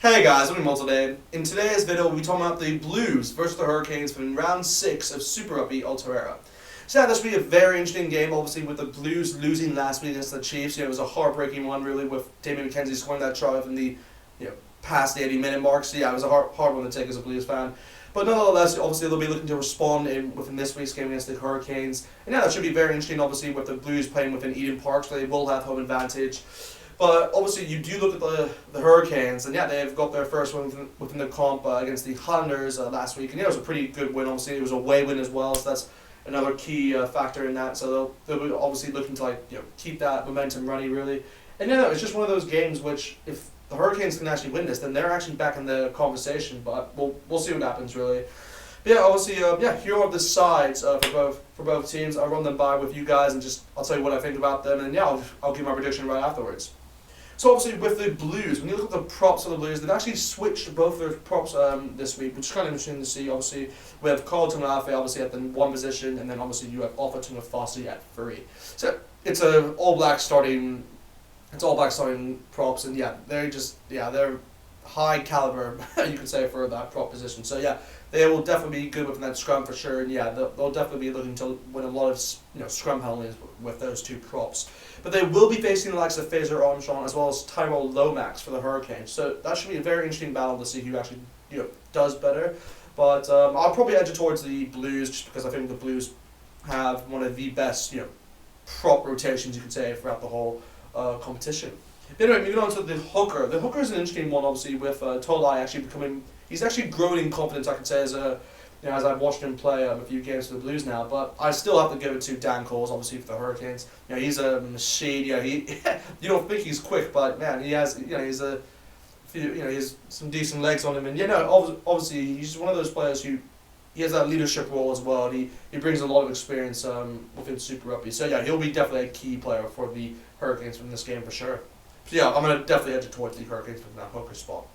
Hey guys, I'm Immortal today. In today's video, we'll be talking about the Blues versus the Hurricanes from round 6 of Super Rugby Aotearoa. So yeah, this will be a very interesting game, obviously, with the Blues losing last week against the Chiefs. It was a heartbreaking one, really, with Damien McKenzie scoring that try in the past the 80-minute mark. So yeah, it was a hard one to take as a Blues fan. But nonetheless, obviously, they'll be looking to respond within this week's game against the Hurricanes. And yeah, that should be very interesting, obviously, with the Blues playing within Eden Park, so they will have home advantage. But obviously, you do look at the Hurricanes, and yeah, they've got their first win within the comp against the Highlanders last week, and yeah, it was a pretty good win. Obviously, it was a away win as well, so that's another key factor in that. So they'll be obviously looking to keep that momentum running, really. And yeah, it's just one of those games which, if the Hurricanes can actually win this, then they're actually back in the conversation. But we'll see what happens, really. But yeah, obviously, here are the sides for both teams. I'll run them by with you guys, and I'll tell you what I think about them, and yeah, I'll give my prediction right afterwards. So obviously with the Blues, when you look at the props of the Blues, they've actually switched both their props this week, which is kind of interesting to see. Obviously, we have Carlton Laffey obviously at the 1 position, and then obviously you have Offerton with Fossey at 3. So it's a all black starting props, and yeah, they're high caliber, you could say, for that prop position. So yeah, they will definitely be good within that scrum for sure, and yeah, they'll definitely be looking to win a lot of scrum penalties with those two props. But they will be facing the likes of Fraser Armstrong as well as Tyrell Lomax for the Hurricanes. So that should be a very interesting battle to see who actually does better. But I'll probably edge it towards the Blues just because I think the Blues have one of the best prop rotations, you could say, throughout the whole competition. Anyway, moving on to the hooker. The hooker is an interesting one, obviously, with Tolai actually he's actually growing in confidence, I could say, as I've watched him play a few games for the Blues now. But I still have to give it to Dan Coles, obviously, for the Hurricanes. He's a machine. He you don't think he's quick, but man, he has he has some decent legs on him, and obviously he's one of those players who he has that leadership role as well. And he brings a lot of experience within Super Rugby. So yeah, he'll be definitely a key player for the Hurricanes from this game for sure. So yeah, I'm gonna definitely edge it towards the Hurricanes from that hooker spot.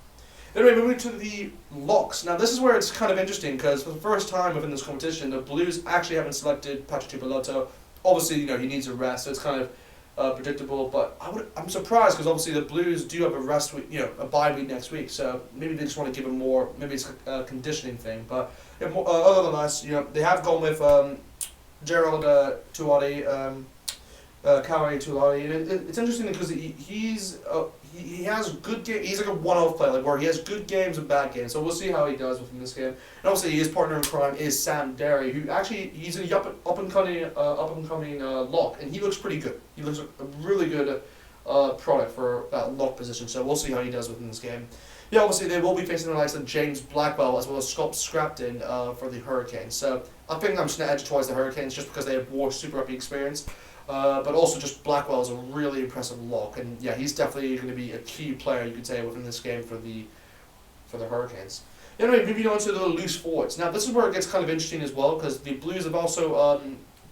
Anyway, moving to the locks. Now, this is where it's kind of interesting because for the first time within this competition, the Blues actually haven't selected Patrick Tuipulotu. Obviously, he needs a rest, so it's kind of predictable. But I'm surprised because obviously the Blues do have a rest week, a bye week next week. So maybe they just want to give him more. Maybe it's a conditioning thing. But other than that, they have gone with Gerald Tuati. Kauri Tulari, and it's interesting because he has good game. He's like a one-off player, where he has good games and bad games. So we'll see how he does within this game. And obviously, his partner in crime is Sam Derry, who actually he's a up and coming lock, and he looks pretty good. He looks a really good product for that lock position. So we'll see how he does within this game. Yeah, obviously they will be facing the likes of James Blackwell as well as Scott Scrapton for the Hurricanes. So I think I'm just gonna edge towards the Hurricanes just because they have more Super Rugby experience. But also just Blackwell is a really impressive lock, and yeah, he's definitely going to be a key player, you could say, within this game for the Hurricanes. Anyway, moving on to the loose forwards. Now this is where it gets kind of interesting as well because the Blues have also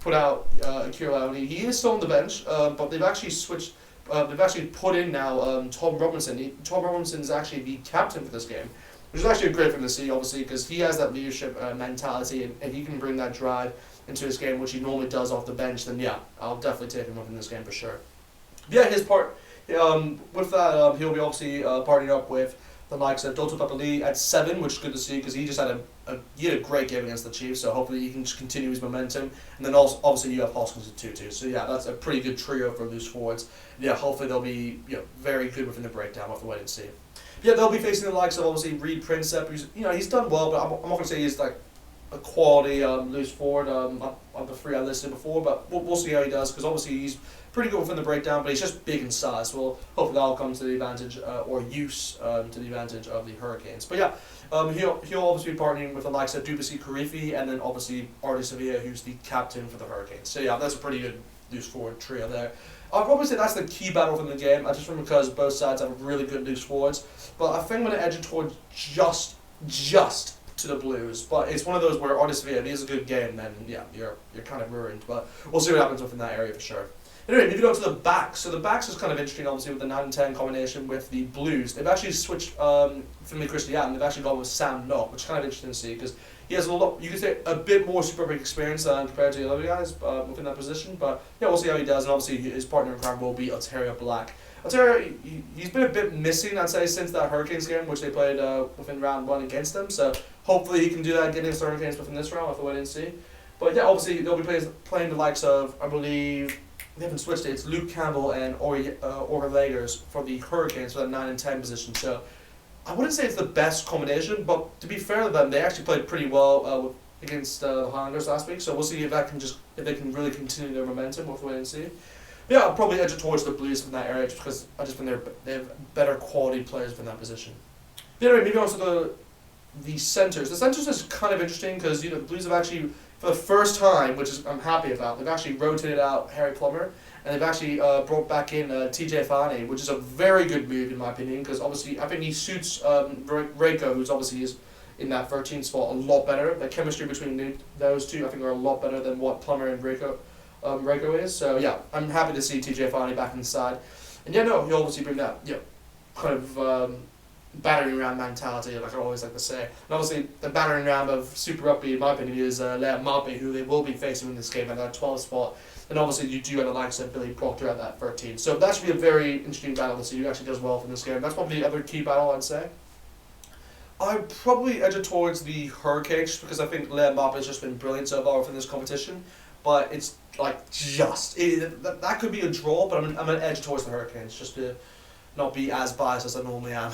put out Aotearoa. He is still on the bench, but they've actually switched. They've actually put in now Tom Robinson. Tom Robinson is actually the captain for this game, which is actually a great thing to see, obviously, because he has that leadership mentality and he can bring that drive into his game, which he normally does off the bench. Then yeah, I'll definitely take him up in this game for sure. But yeah, his part with that, he'll be obviously partnering up with the likes of Doto Papali at 7, which is good to see because he just had a great game against the Chiefs. So hopefully he can just continue his momentum. And then also obviously you have Hoskins at 2 too. So yeah, that's a pretty good trio for loose forwards. Yeah, hopefully they'll be very good within the breakdown. We'll have to wait and see. Yeah, they'll be facing the likes of obviously Reed Princep, who's he's done well, but I'm not going to say he's like a quality loose forward of the 3 I listed before, but we'll see how he does because obviously he's pretty good within the breakdown, but he's just big in size. Well, hopefully that'll come to the advantage or use to the advantage of the Hurricanes. But yeah, he'll obviously be partnering with the likes of Duplessis Karifi and then obviously Artie Sevilla, who's the captain for the Hurricanes. So yeah, that's a pretty good loose forward trio there. I'll probably say that's the key battle from the game, just from because both sides have really good loose forwards. But I think I'm going to edge it towards just to the Blues. But it's one of those where Artie Sevilla, if he has a good game, then yeah, you're kind of ruined. But we'll see what happens within that area for sure. Anyway, moving on to the backs. So the backs is kind of interesting, obviously, with the 9 and 10 combination with the Blues. They've actually switched Finley Christian. They've actually gone with Sam Nock, which is kind of interesting to see because he has you could say, a bit more Super Rugby experience compared to the other guys within that position. But yeah, we'll see how he does. And obviously his partner in crime will be Aotearoa Black. Aotearoa, he's been a bit missing, I'd say, since that Hurricanes game, which they played within round 1 against them. So hopefully he can do that against the Hurricanes within this round. We'll have to wait and see. But yeah, obviously they'll be playing the likes of, I believe, they haven't switched it. It's Luke Campbell and Lagers for the Hurricanes for that 9 and 10 position. So I wouldn't say it's the best combination, but to be fair to them, they actually played pretty well against the Highlanders last week. So we'll see if they can really continue their momentum. We'll have to wait and see. But yeah, I'll probably edge it towards the Blues from that area just because I just think they have better quality players from that position. But anyway, maybe also the centers. The centers is kind of interesting because the Blues have actually, for the first time, which is I'm happy about, they've actually rotated out Harry Plummer and they've actually brought back in TJ Fani, which is a very good move in my opinion because obviously I think he suits Reiko, who's obviously is in that 13th spot, a lot better. The chemistry between those two I think are a lot better than what Plummer and Reiko is. So yeah, I'm happy to see TJ Fani back inside. And yeah, no, he'll obviously bring that kind of battering ram mentality, like I always like to say. And obviously the battering ram of Super Rugby, in my opinion, is Liam Mape, who they will be facing in this game at that 12th spot. And obviously you do have the likes of Billy Proctor at that 13. So that should be a very interesting battle to see who actually does well from this game. That's probably the other key battle, I'd say. I'd probably edge it towards the Hurricanes because I think Liam Mape has just been brilliant so far within this competition. But it's like that could be a draw, but I'm going to edge towards the Hurricanes just to not be as biased as I normally am.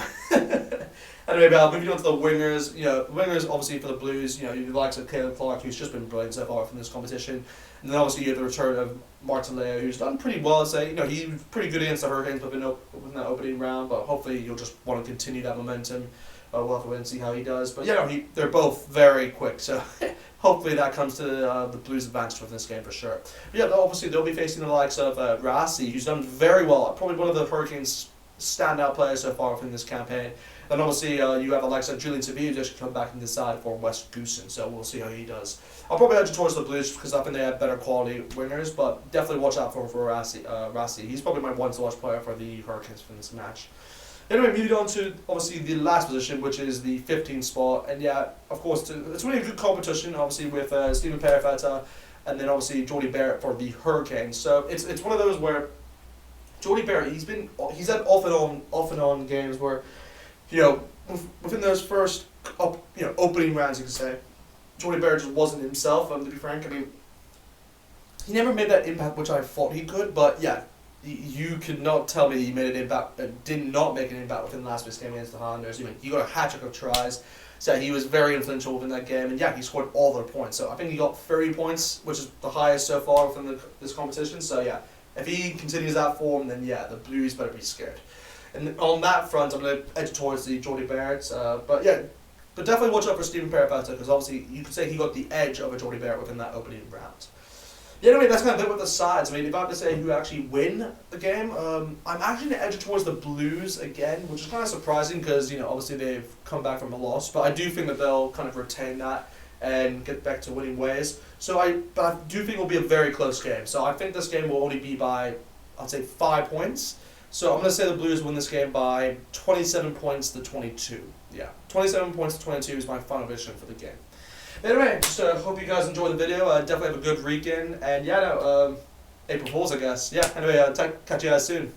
Anyway, moving on to the wingers. Wingers obviously for the Blues, the likes of Caleb Clark, who's just been brilliant so far from this competition. And then obviously you have the return of Martin Leo, who's done pretty well, I'd say. He was pretty good against the Hurricanes within that opening round, but hopefully you'll just want to continue that momentum. We'll have to wait and see how he does. But they're both very quick, so hopefully that comes to the Blues' advantage within this game for sure. But yeah, obviously they'll be facing the likes of Rassi, who's done very well. Probably one of the Hurricanes' standout players so far within this campaign. And obviously you have the likes of Julian Sevilla who just come back and decide for West Goosen, so we'll see how he does. I'll probably edge towards the Blues because I think they have better quality wingers, but definitely watch out for Rassi. He's probably my one-to-watch player for the Hurricanes for this match. Anyway, moving on to obviously the last position, which is the 15th spot, and yeah, of course, it's really a good competition, obviously with Stephen Perifetta and then obviously Jordie Barrett for the Hurricanes. So it's one of those where Jordie Barrett, he's had off and on games where, within those first opening rounds, you could say, Jordie Barrett just wasn't himself. To be frank, I mean, he never made that impact which I thought he could, but yeah. You could not tell me he made an impact, did not make an impact within last week's game against the Highlanders. He got a hat-trick of tries, so he was very influential within that game, and yeah, he scored all their points. So I think he got 30 points, which is the highest so far within this competition. So yeah, if he continues that form, then yeah, the Blues better be scared. And on that front, I'm going to edge towards the Jordie Barrett, but definitely watch out for Stephen Perifetta because obviously you could say he got the edge of a Jordie Barrett within that opening round. Yeah, anyway, that's kind of it with the sides. I mean, if I have to say who actually win the game, I'm actually going to edge it towards the Blues again, which is kind of surprising because, obviously they've come back from a loss, but I do think that they'll kind of retain that and get back to winning ways. But I do think it will be a very close game. So I think this game will only be by, I'd say, 5 points. So I'm going to say the Blues win this game by 27 points to 22. Yeah, 27 points to 22 is my final prediction for the game. Anyway, just hope you guys enjoyed the video. Definitely have a good weekend. And April Fools, I guess. Yeah, anyway, catch you guys soon.